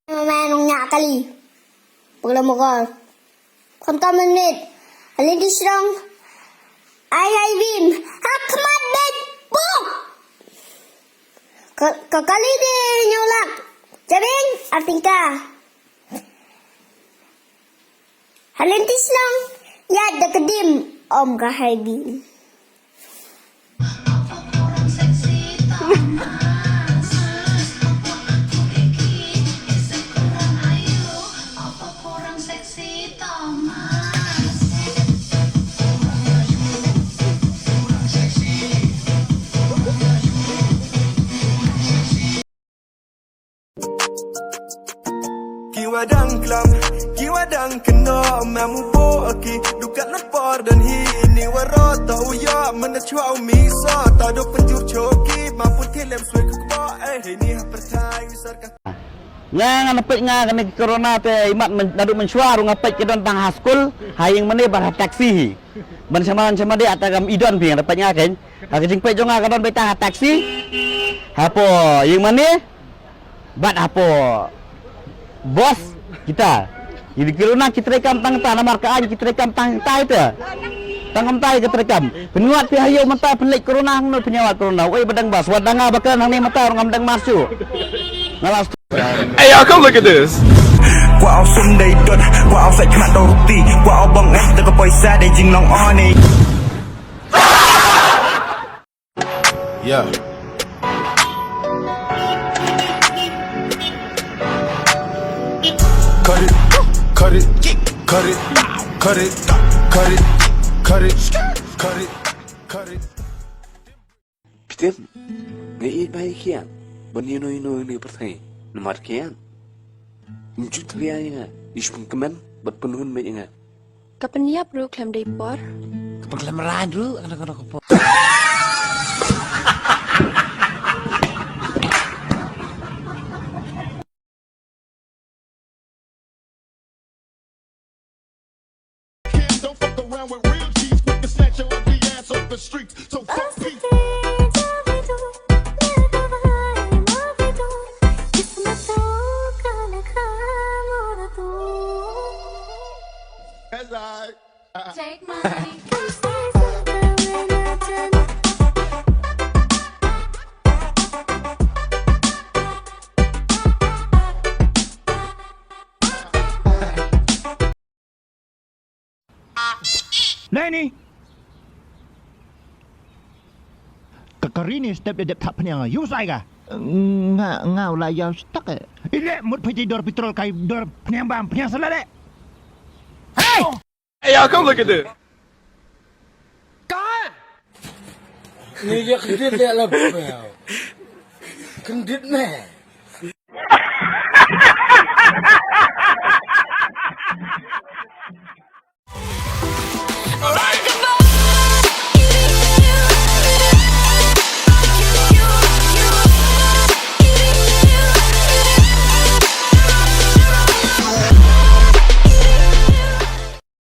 Manong niya kali. Pagla mo ka. Konta minit. Alin di sirang. Ay bim. Hakmat bet. Buk. Kakali di nyolak. Jabing arting ka. Halintis lang. Yad da kedim. Om ka bim. Kiwadang klam, kiwadang kena mamu po aki dukat napar dan hini warata uya menachwa umisa tado penjur choki mampu tilem suai kekba ini percaya wisarkan Nga napit nga kami corona te imat dadu mensuar ngapit ke don tang haskul haying mene bar taksi ban sama dia atagam idon pi dapat nya kan hakijing pe jonga kadon beta taksi hapo yang mene bat hapo bos kita jadi corona kita rekam tang tanah marka aja kita rekam tang tai tu tangam tai kita rekam penuat pi hayo mata pelik corona hang penyawat corona oi badang bas wadanga bakal hang ni mata orang badang masuk ngalas. Hey y'all, come look at this. Qua ao xuân đầy tuần, qua ao sạch mặt đầu tì, qua ao bằng em từ cái bồi xa để dừng lòng on này. Yeah. Cut it, cut it, cut it, cut it, cut it, cut it, cut it, cut it. Peter, nghĩ bay kia, bao nhiêu nơi nơi perthai. Nomor kian, muncul terlihatnya, ispun kemen, berpenuhan banyak. Kapan dia perlu klaim dapur? Kapan klaim radu, anak-anak kapal. Don't fuck around with real cheese, quick to snatch your ugly ass off the streets. So fuck peace. Take money. Nani? Kakarini step de tap niang you sai ga? Ngau la yau stak. Ile mut piti dor petrol kai dor pniang bam pniang sala de. Hey! Hey y'all, come look at this. Ni dia kendit dia lah bel. Kendit meh.